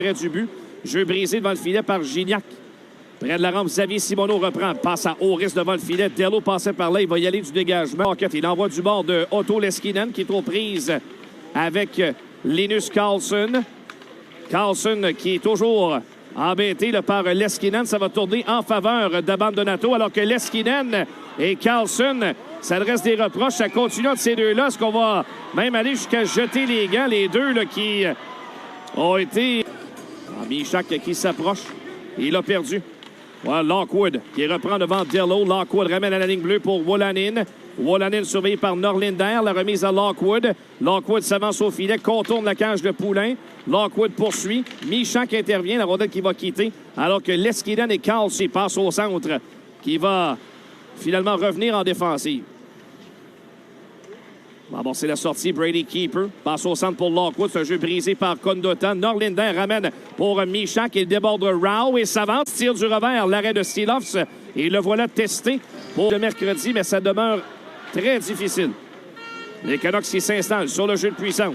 Près du but. Jeu brisé devant le filet par Gignac. Près de la rampe, Xavier Simoneau reprend. Passe à haut risque devant le filet. Dello passait par là. Il va y aller du dégagement. Il envoie du bord de Otto Leskinen qui est aux prises avec Linus Karlsson. Karlsson qui est toujours embêté par Leskinen. Ça va tourner en faveur d'Abbandonato alors que Leskinen et Karlsson s'adressent des reproches. Ça continue entre ces deux-là. Est-ce qu'on va même aller jusqu'à jeter les gants? Les deux là, qui ont été... Michak qui s'approche. Il a perdu. Voilà, Lockwood qui reprend devant Dello. Lockwood ramène à la ligne bleue pour Wolanin. Wolanin surveillé par Norlinder. La remise à Lockwood. Lockwood s'avance au filet, contourne la cage de Poulain. Lockwood poursuit. Michak intervient. La rondelle qui va quitter. Alors que Leskinen et Karlsson passent au centre. Qui va finalement revenir en défensive. Bon, c'est la sortie. Brady Keeper passe au centre pour Lockwood. C'est un jeu brisé par Condotta. Norlinder ramène pour Michak. Il déborde Rao et s'avance. Tire du revers. L'arrêt de Silovs. Et le voilà testé pour le mercredi, mais ça demeure très difficile. Les Canucks qui s'installent sur le jeu de puissance.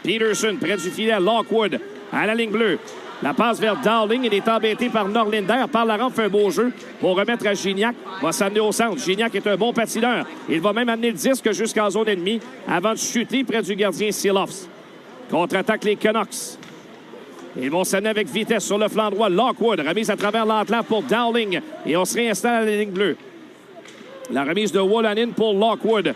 Peterson près du filet. Lockwood à la ligne bleue. La passe vers Dowling. Il est embêté par Norlinder. Par la rampe, fait un beau jeu pour remettre à Gignac. Va s'amener au centre. Gignac est un bon patineur. Il va même amener le disque jusqu'en zone ennemie avant de chuter près du gardien Silovs. Contre-attaque les Canucks. Ils vont s'amener avec vitesse sur le flanc droit. Lockwood, remise à travers l'entrave pour Dowling. Et on se réinstalle à la ligne bleue. La remise de Wolanin pour Lockwood.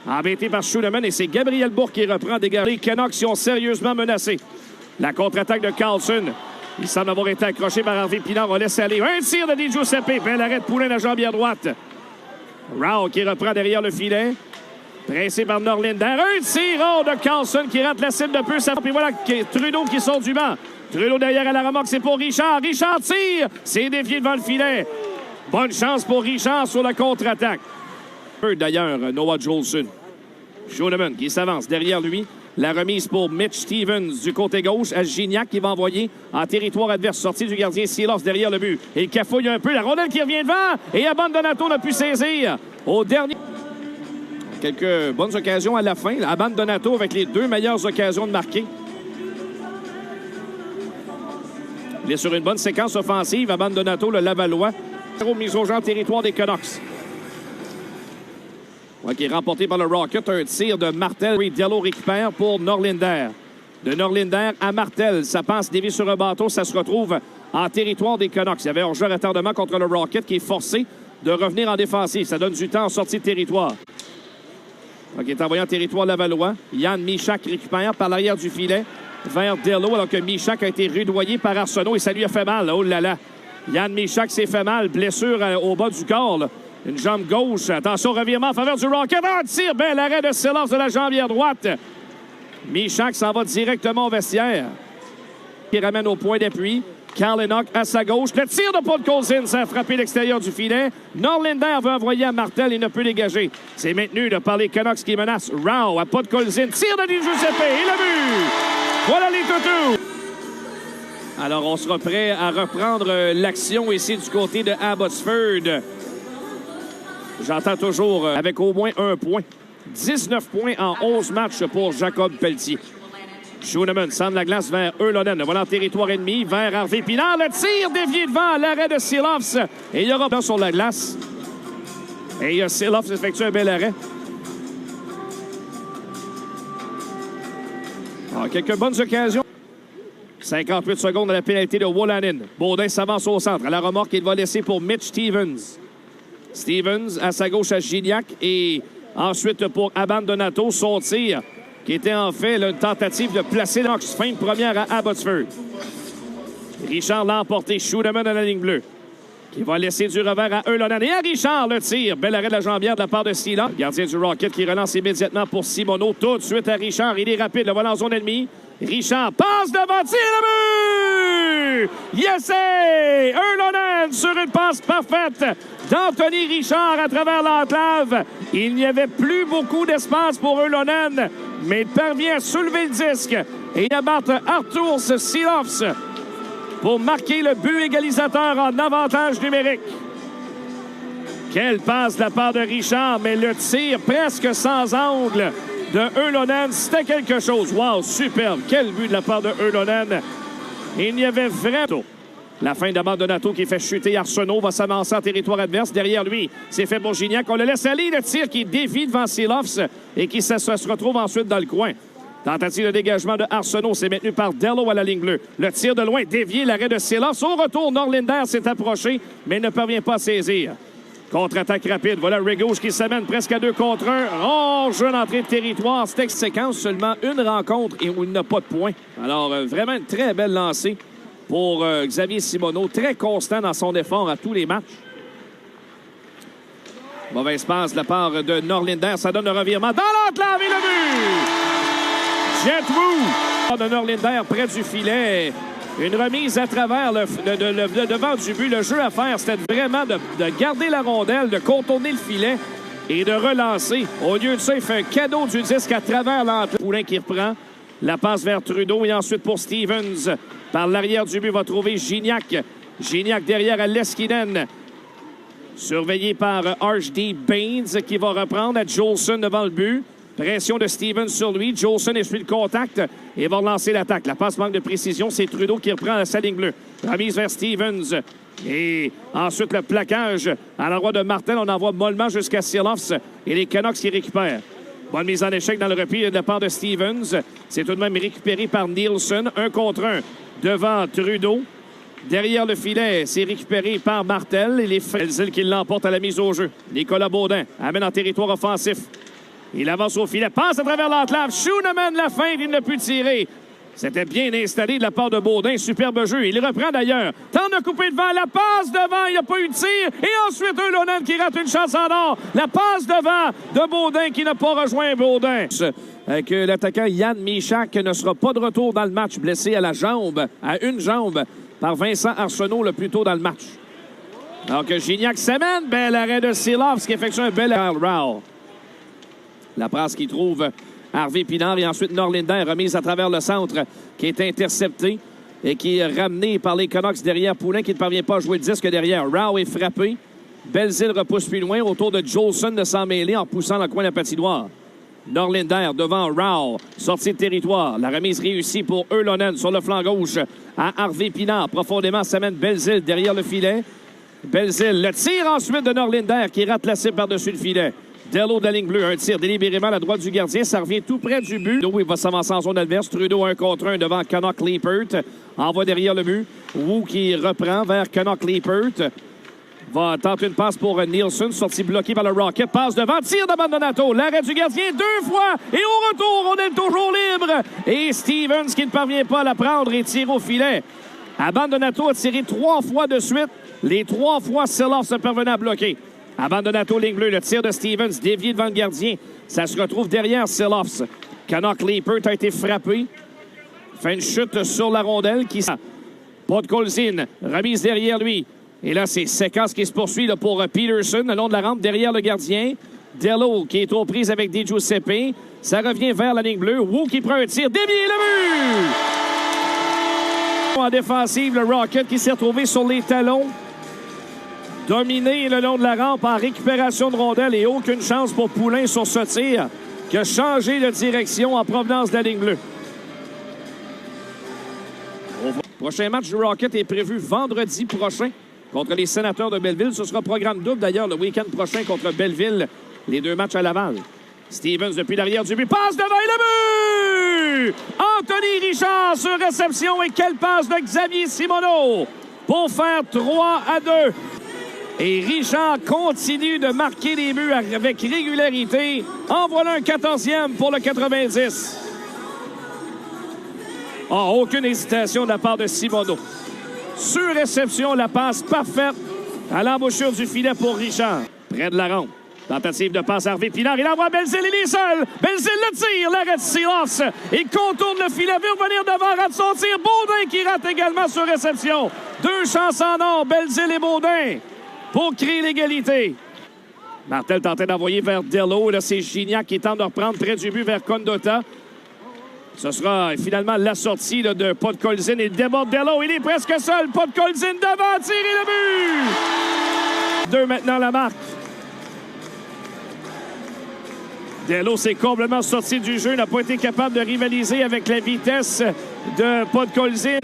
Embêté par Schunemann. Et c'est Gabriel Bourque qui reprend des gars. Les Canucks sont sérieusement menacés. La contre-attaque de Karlsson. Il semble avoir été accroché par Harvey Pinard. On laisse aller. Un tir de Di Giuseppe. Bel arrêt de Poulain, la jambière droite. Rao qui reprend derrière le filet. Pressé par Norlinder. Un tir de Karlsson qui rate la cible de peu. Puis voilà Trudeau qui sort du banc. Trudeau derrière à la remorque. C'est pour Richard. Richard tire. C'est dévié devant le filet. Bonne chance pour Richard sur la contre-attaque. D'ailleurs, Noah Jolson. Schoenemann qui s'avance derrière lui. La remise pour Mitch Stevens du côté gauche à Gignac qui va envoyer en territoire adverse. Sortie du gardien Silovs derrière le but. Il cafouille un peu. La rondelle qui revient devant. Et Abbandonato n'a pu saisir. Au dernier... Quelques bonnes occasions à la fin. Abbandonato avec les deux meilleures occasions de marquer. Il est sur une bonne séquence offensive. Abbandonato, le Lavallois. Mise au jeu en territoire des Canucks. Ouais, qui est remporté par le Rocket. Un tir de Martel. Dello récupère pour Norlinder. De Norlinder à Martel. Ça passe dévié sur un bateau. Ça se retrouve en territoire des Canucks. Il y avait un jeu de retardement contre le Rocket qui est forcé de revenir en défensive. Ça donne du temps en sortie de territoire. Donc, il est envoyé en territoire lavallois. Yann Michak récupère par l'arrière du filet vers Dello, alors que Michak a été rudoyé par Arsenault et ça lui a fait mal. Oh là là! Yann Michak s'est fait mal. Blessure au bas du corps. Là. Une jambe gauche. Attention, revirement en faveur du Rocket. Un tir! Bel arrêt de Silovs de la jambière droite. Michak s'en va directement au vestiaire. Qui ramène au point d'appui. Kalynuk à sa gauche. Le tir de Paul Colson, ça a frappé l'extérieur du filet. Norlinder veut envoyer à Martel. Il ne peut dégager. C'est maintenu par les Canucks qui menacent. Rao à Paul Colson. Tir de Di Giuseppe. Et le but! Voilà les toutous! Alors, on sera prêt à reprendre l'action ici du côté de Abbotsford. J'entends toujours avec au moins un point. 19 points en 11 matchs pour Jacob Pelletier. Schoenemann sent la glace vers Eulönen. Le voilà en territoire ennemi vers Harvey Pinard. Le tir dévié devant l'arrêt de Silovs. Et il y aura pas sur la glace. Et Silovs effectue un bel arrêt. Alors, quelques bonnes occasions. 58 secondes à la pénalité de Wolanin. Baudin s'avance au centre. À la remorque, il va laisser pour Mitch Stevens. Stevens à sa gauche à Gignac. Et ensuite pour Abbandonato, son tir qui était en fait une tentative de placer l'Ox. Fin de première à Abbotsford. Richard l'a emporté. Schoenemann à la ligne bleue. Qui va laisser du revers à Eulönen. Et à Richard, le tir. Bel arrêt de la jambière de la part de Steele. Gardien du Rocket qui relance immédiatement pour Simoneau. Tout de suite à Richard. Il est rapide. Le voilà en zone ennemie. Richard passe devant, tire le but! Yes! Eulönen sur une passe parfaite d'Anthony Richard à travers l'enclave. Il n'y avait plus beaucoup d'espace pour Eulönen, mais il parvient à soulever le disque et abattre Arturs Silovs pour marquer le but égalisateur en avantage numérique. Quelle passe de la part de Richard, mais le tir presque sans angle de Eulönen, c'était quelque chose. Wow, superbe. Quel but de la part de Eulönen. Il y avait vraiment... La fin d'Abbandonato qui fait chuter Arsenault va s'avancer en territoire adverse. Derrière lui, c'est fait pour Gignac. On le laisse aller. Le tir qui dévie devant Silovs et qui se retrouve ensuite dans le coin. Tentative de dégagement de Arsenault. C'est maintenu par Dello à la ligne bleue. Le tir de loin dévié. L'arrêt de Silovs. Au retour, Norlinder s'est approché, mais ne parvient pas à saisir. Contre-attaque rapide. Voilà Rigouche qui s'amène presque à 2 contre 1. Oh, jeune entrée de territoire. Cette séquence, seulement une rencontre et où il n'a pas de points. Alors, vraiment une très belle lancée pour Xavier Simoneau. Très constant dans son effort à tous les matchs. Mauvaise passe de la part de Norlinder. Ça donne un revirement dans l'enclave et le but! Jet Roux de Norlinder près du filet. Une remise à travers le devant du but. Le jeu à faire, c'était vraiment de garder la rondelle, de contourner le filet et de relancer. Au lieu de ça, il fait un cadeau du disque à travers l'enclave. Poulain qui reprend. La passe vers Trudeau et ensuite pour Stevens. Par l'arrière du but, va trouver Gignac. Gignac derrière à Leskinen. Surveillé par Archie Baines qui va reprendre à Jolson devant le but. Pression de Stevens sur lui. Jolson essuie le contact et va relancer l'attaque. La passe manque de précision. C'est Trudeau qui reprend à sa ligne bleue. Remise vers Stevens. Et ensuite le plaquage à l'endroit de Martel. On envoie mollement jusqu'à Silovs et les Canucks qui récupèrent. Bonne mise en échec dans le repli de la part de Stevens. C'est tout de même récupéré par Nielsen. 1 contre 1 devant Trudeau. Derrière le filet, c'est récupéré par Martel. Et les Belzile qui l'emportent à la mise au jeu. Nicolas Baudin amène en territoire offensif. Il avance au filet, passe à travers l'enclave. Schooneman la feinte, il n'a pu tirer. C'était bien installé de la part de Baudin. Superbe jeu. Il reprend d'ailleurs. Tente de couper devant. La passe devant. Il n'y a pas eu de tir. Et ensuite, Ylönen qui rate une chance en or. La passe devant de Baudin qui n'a pas rejoint Baudin. Que l'attaquant Yann Michak ne sera pas de retour dans le match. Blessé à la jambe, à une jambe, par Vincent Arsenault le plus tôt dans le match. Donc Gignac s'amène. Bel arrêt de Silovs qui effectue un bel arrêt. Rao. La passe qui trouve Harvey Pinard et ensuite Norlinder, remise à travers le centre, qui est intercepté et qui est ramené par les Canucks derrière Poulain, qui ne parvient pas à jouer le disque derrière. Rao est frappé. Belzile repousse plus loin autour de Jolson de s'en mêler en poussant dans le coin de la patinoire. Norlinder devant Rao, sortie de territoire. La remise réussie pour Ylönen sur le flanc gauche à Harvey Pinard. Profondément s'amène Belzile derrière le filet. Belzile, le tir ensuite de Norlinder qui rate la cible par-dessus le filet. Dello de la ligne bleue, un tir délibérément à la droite du gardien. Ça revient tout près du but. Il va s'avancer en zone adverse. Trudeau 1 contre 1 devant Canuck Liepert. Envoie derrière le but. Wu qui reprend vers Canuck Liepert. Va tenter une passe pour Nielsen. Sortie bloquée par le Rocket. Passe devant. Tir d'Abbandonato. L'arrêt du gardien 2 fois. Et au retour, on est toujours libre. Et Stevens qui ne parvient pas à la prendre et tire au filet. Abbandonato a tiré 3 fois de suite. Les 3 fois, Silovs se parvenait à bloquer. Abbandonato, ligne bleue, le tir de Stevens, dévié devant le gardien. Ça se retrouve derrière Silovs. Canuck Liepert a été frappé. Fait une chute sur la rondelle. Podkolzin, remise derrière lui. Et là, c'est séquence qui se poursuit là, pour Peterson, le long de la rampe, derrière le gardien. Dello qui est aux prises avec Di Giuseppe. Ça revient vers la ligne bleue. Wu qui prend un tir, dévié, le but! En défensive, le Rocket qui s'est retrouvé sur les talons. Dominé le long de la rampe en récupération de rondelle et aucune chance pour Poulain sur ce tir qui a changé de direction en provenance de la ligne bleue. Le prochain match du Rocket est prévu vendredi prochain contre les Sénateurs de Belleville. Ce sera programme double d'ailleurs le week-end prochain contre Belleville. Les 2 matchs à Laval. Stevens depuis l'arrière du but. Passe devant et le but! Anthony Richard sur réception et quelle passe de Xavier Simoneau pour faire 3-2. Et Richard continue de marquer des buts avec régularité. En voilà un 14e pour le 90. Oh, aucune hésitation de la part de Simoneau. Sur réception, la passe parfaite à l'embouchure du filet pour Richard. Près de la rampe. Tentative de passe à Harvey Pinard. Il envoie Belzile, il est seul. Belzile le tire, l'arrêt de Silovs. Il contourne le filet, veut revenir devant, rate son tir. Baudin qui rate également sur réception. 2 chances en or, Belzile et Baudin pour créer l'égalité. Martel tentait d'envoyer vers Dello. Là, c'est Gignac qui tente de reprendre près du but vers Condotta. Ce sera finalement la sortie là, de Podkolzin. Il déborde Dello. Il est presque seul. Podkolzin devant, tire et le but! 2 maintenant la marque. Dello s'est complètement sorti du jeu. N'a pas été capable de rivaliser avec la vitesse de Podkolzin.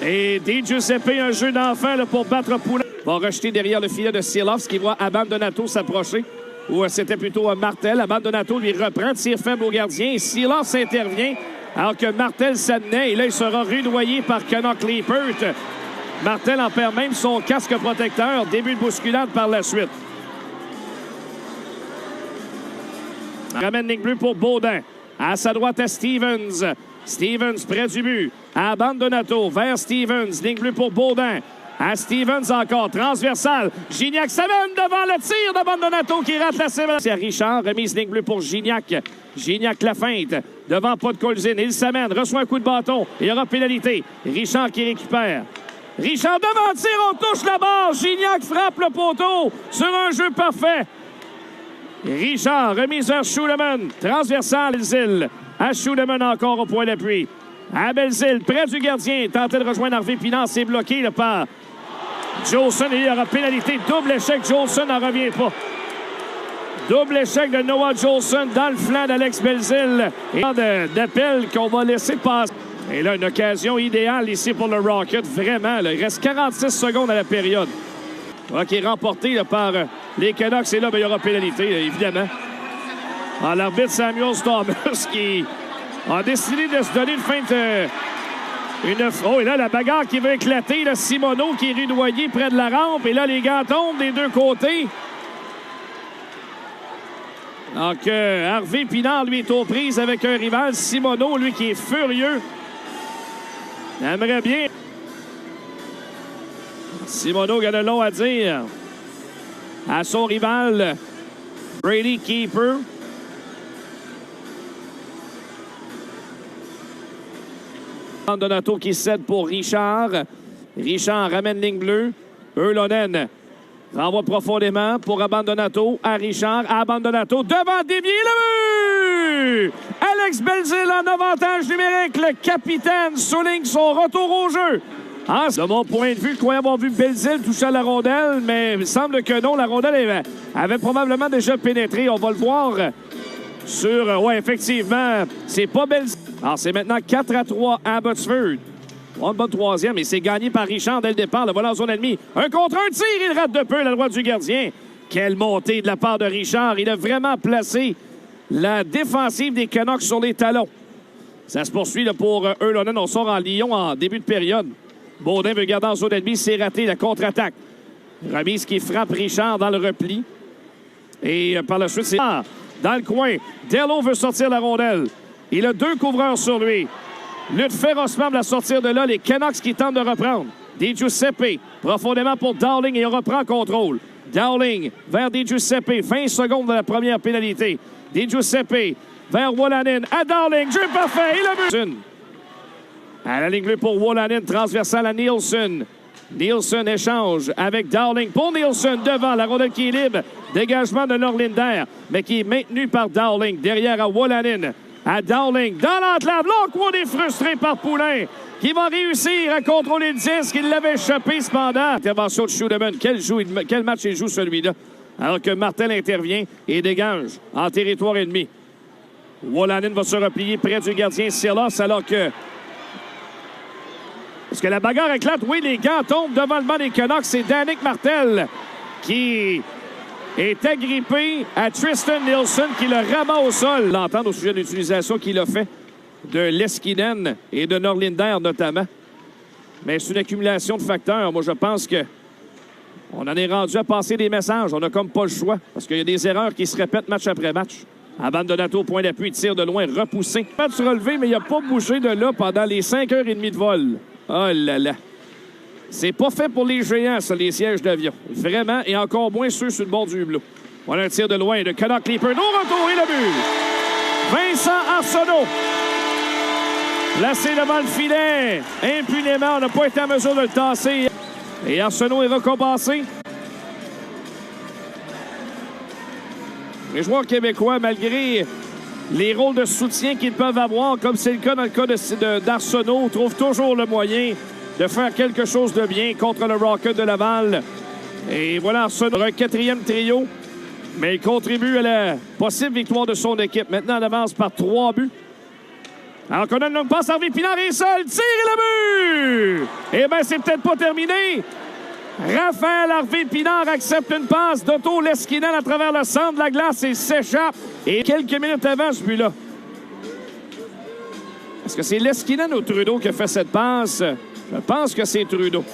Et Di Giuseppe, un jeu d'enfant pour battre Poulain. Va rejeter derrière le filet de Silovs qui voit Abandonato s'approcher. Ou c'était plutôt Martel. Abandonato lui reprend, tire faible au gardien. Et Silovs intervient alors que Martel s'advenait. Et là, il sera rudoyé par Canuck Liepert. Martel en perd même son casque protecteur. Début de bousculade par la suite. Ramène ligne bleue pour Baudin. À sa droite à Stevens. Stevens près du but. À Abandonato vers Stevens. Ligne bleue pour Baudin. À Stevens encore. Transversal. Gignac s'amène devant le tir d'Abandonato qui rate la cible. C'est Richard. Remise ligne bleue pour Gignac. Gignac la feinte. Devant pas de Colzine. Il s'amène. Reçoit un coup de bâton. Il y aura pénalité. Richard qui récupère. Richard devant tir. On touche la barre. Gignac frappe le poteau sur un jeu parfait. Richard. Remise vers Schuleman. Transversal. Belzile. À Schuleman encore au point d'appui. À Belzile, près du gardien. Tenté de rejoindre Harvey Pinard. C'est bloqué là, par Jolson. Et il y aura pénalité. Double échec. Jolson n'en revient pas. Double échec de Noah Jolson dans le flanc d'Alex Belzile. Et d'appel qu'on va laisser passer. Et là, une occasion idéale ici pour le Rocket. Vraiment, là, il reste 46 secondes à la période. Qui est remporté là, par les Canucks. Et là, ben, il y aura pénalité, là, évidemment. L'arbitre Samuel Thomas qui a décidé de se donner une feinte. Oh, et là, la bagarre qui va éclater. Là, Simoneau qui est rudoyé près de la rampe. Et là, les gants tombent des deux côtés. Donc, Harvey Pinard, lui, est aux prises avec un rival. Simoneau, lui, qui est furieux. Il aimerait bien. Simoneau a le long à dire à son rival, Brady Keeper. Donato qui cède pour Richard. Richard ramène ligne bleue. Yrlonen renvoie profondément pour Abandonato à Richard. Abandonato devant dévier le but! Alex Belzile en avantage numérique. Le capitaine souligne son retour au jeu. De mon point de vue, je croyais avoir vu Belzile toucher à la rondelle, mais il semble que non. La rondelle avait probablement déjà pénétré. On va le voir sur... Oui, effectivement, c'est pas Belzile. Alors, c'est maintenant 4-3 à Abbotsford. Une bonne troisième, et c'est gagné par Richard dès le départ. Le voilà en zone ennemie. Un contre un tir, il rate de peu la droite du gardien. Quelle montée de la part de Richard. Il a vraiment placé la défensive des Canucks sur les talons. Ça se poursuit là, pour Yrlonen. On sort en Lyon en début de période. Baudin veut garder en zone ennemie. C'est raté, la contre-attaque. Remise qui frappe Richard dans le repli. Et par la suite, c'est dans le coin. Dello veut sortir la rondelle. Il a deux couvreurs sur lui. Lutte férocement pour la sortir de là. Les Canucks qui tentent de reprendre. Di Giuseppe, profondément pour Dowling et il reprend contrôle. Dowling vers Di Giuseppe. 20 secondes de la première pénalité. Di Giuseppe vers Wolanin. À Dowling. Jeu parfait. Et le but. À la ligne bleue pour Wolanin. Transversale à Nielsen. Nielsen échange avec Dowling. Pour Nielsen devant. La rondelle qui est libre. Dégagement de Norlinder. Mais qui est maintenu par Dowling. Derrière à Wolanin. À Dowling, dans l'enclave, Longwood est frustré par Poulain, qui va réussir à contrôler le disque. Il l'avait échappé cependant. Intervention de Schuleman. Quel match il joue celui-là? Alors que Martel intervient et dégage en territoire ennemi. Wolanin va se replier près du gardien Silovs, alors que... Est-ce que la bagarre éclate? Oui, les gants tombent devant le banc des Canucks. C'est Danick Martel qui... est agrippé à Tristan Nielsen qui le rabat au sol. L'entendre au sujet de l'utilisation qu'il a fait de Leskinen et de Norlinder notamment. Mais c'est une accumulation de facteurs. Moi, je pense que on en est rendu à passer des messages. On n'a comme pas le choix parce qu'il y a des erreurs qui se répètent match après match. Abandonato au point d'appui, tire de loin, repoussé. Pas de se relever, mais il n'a pas bougé de là pendant les 5h30 de vol. Oh là là. C'est pas fait pour les géants, ça, les sièges d'avion. Vraiment, et encore moins ceux sur le bord du hublot. Voilà un tir de loin de Canuck Liepert. Au retour et le but. Vincent Arsenault. Placé devant le filet. Impunément, on n'a pas été en mesure de le tasser. Et Arsenault est récompensé. Les joueurs québécois, malgré les rôles de soutien qu'ils peuvent avoir, comme c'est le cas dans le cas d'Arsenault, trouvent toujours le moyen de faire quelque chose de bien contre le Rocket de Laval. Et voilà Arsenault, un quatrième trio, mais il contribue à la possible victoire de son équipe. Maintenant, on avance par 3 buts. Alors qu'on a une longue passe, Harvey Pinard est seul, tire et le but! Eh bien, c'est peut-être pas terminé. Raphaël Harvey-Pinard accepte une passe d'Otto Leskinen à travers le centre de la glace et s'échappe. Et quelques minutes avant ce but-là. Est-ce que c'est Leskinen ou Trudeau qui a fait cette passe? Je pense que c'est Trudeau.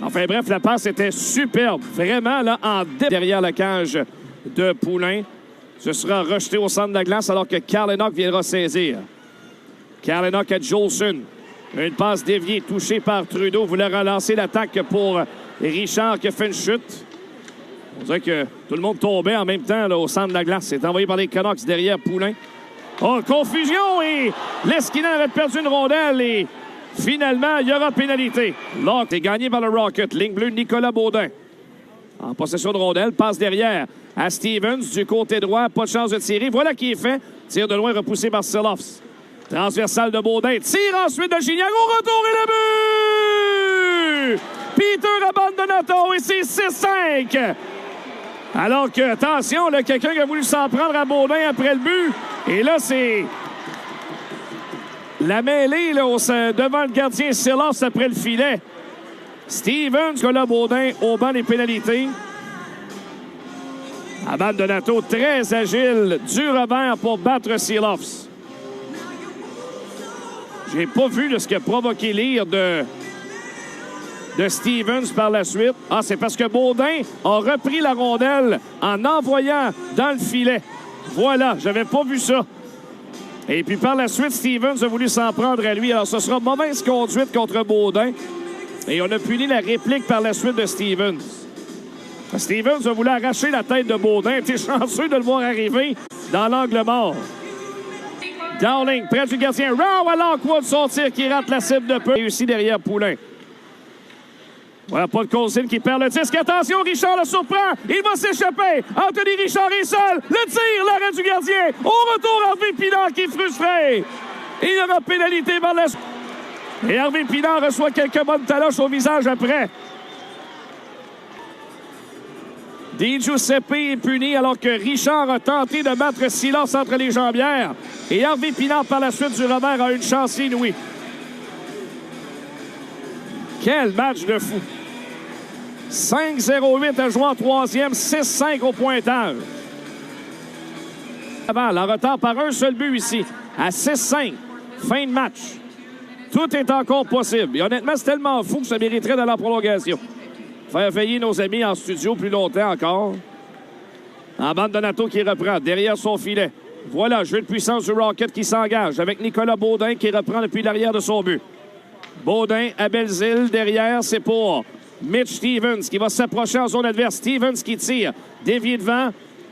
Enfin bref, la passe était superbe. Vraiment, là, derrière la cage de Poulain. Ce sera rejeté au centre de la glace alors que Carl Enoch viendra saisir. Carl Enoch à Jolson. Une passe déviée, touchée par Trudeau. Voulait relancer l'attaque pour Richard qui a fait une chute. On dirait que tout le monde tombait en même temps là, au centre de la glace. C'est envoyé par les Canucks derrière Poulain. Oh, confusion et Leskinen avait perdu une rondelle et finalement, il y aura pénalité. Locke est gagné par le Rocket. Ligne bleue, Nicolas Baudin. En possession de rondelle, passe derrière à Stevens du côté droit. Pas de chance de tirer. Voilà qui est fait. Tir de loin repoussé par Silovs. Transversal de Baudin. Tire ensuite de Gignac. Au retour et le but! Peter Abbandonato et c'est 6-5. Alors que, attention, là, quelqu'un qui a voulu s'en prendre à Baudin après le but. Et là, c'est la mêlée là, devant le gardien Silovs après le filet. Stevens, Nicolas Baudin au banc des pénalités. Abbandonato très agile, du revers pour battre Silovs. J'ai pas vu là, ce qui a provoqué l'ire de Stevens par la suite. Ah, c'est parce que Baudin a repris la rondelle en envoyant dans le filet. Voilà, j'avais pas vu ça. Et puis par la suite, Stevens a voulu s'en prendre à lui. Alors ce sera mauvaise conduite contre Baudin. Et on a puni la réplique par la suite de Stevens. Stevens a voulu arracher la tête de Baudin. T'es chanceux de le voir arriver dans l'angle mort. Dowling, près du gardien. Rowe à Lockwood, son tir qui rate la cible de peu. Réussi derrière Poulain. Voilà, pas de Colson qui perd le disque. Attention, Richard le surprend. Il va s'échapper. Anthony Richard est seul. Le tir, l'arrêt du gardien. Au retour, Harvey-Pinard qui est frustré. Il y aura pénalité par la... Et Harvey-Pinard reçoit quelques bonnes taloches au visage après. Di Giuseppe est puni alors que Richard a tenté de battre Silovs entre les jambières. Et Harvey-Pinard, par la suite du revers, a une chance inouïe. Quel match de fou! 5-0-8 à jouer en troisième, 6-5 au pointage. En retard par un seul but ici, à 6-5. Fin de match. Tout est encore possible. Et honnêtement, c'est tellement fou que ça mériterait d'aller en prolongation. Faire veiller nos amis en studio plus longtemps encore. Abbandonato qui reprend derrière son filet. Voilà, jeu de puissance du Rocket qui s'engage avec Nicolas Baudin qui reprend depuis l'arrière de son but. Baudin à Belzile. Derrière, c'est pour Mitch Stevens qui va s'approcher en zone adverse. Stevens qui tire. Dévié devant.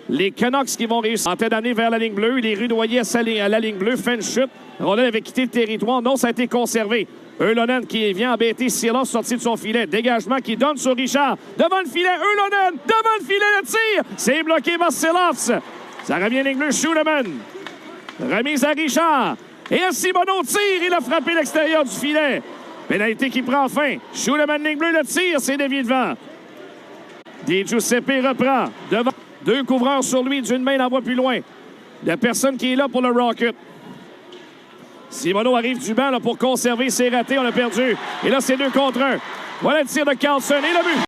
Les Canucks qui vont réussir en tête d'année vers la ligne bleue. Il est rudoyé à la ligne bleue. Fait une chute. Rondel avait quitté le territoire. Non, ça a été conservé. Eulonen qui vient embêter Silovs sorti de son filet. Dégagement qui donne sur Richard. Devant le filet, Eulonen. Devant le filet, le tir. C'est bloqué par Silovs. Ça revient ligne bleue. Schuleman. Remise à Richard. Et à Simoneau tire. Il a frappé l'extérieur du filet. Pénalité qui prend fin. Schuleman, ligne bleue, le tir. C'est dévié devant. Di Giuseppe reprend. Devant. Deux couvreurs sur lui. D'une main, l'envoie plus loin. Il n'y a personne qui est là pour le Rocket. Simoneau arrive du banc là, pour conserver ses ratés. On a perdu. Et là, c'est 2 contre 1. Voilà le tir de Carlson et le but.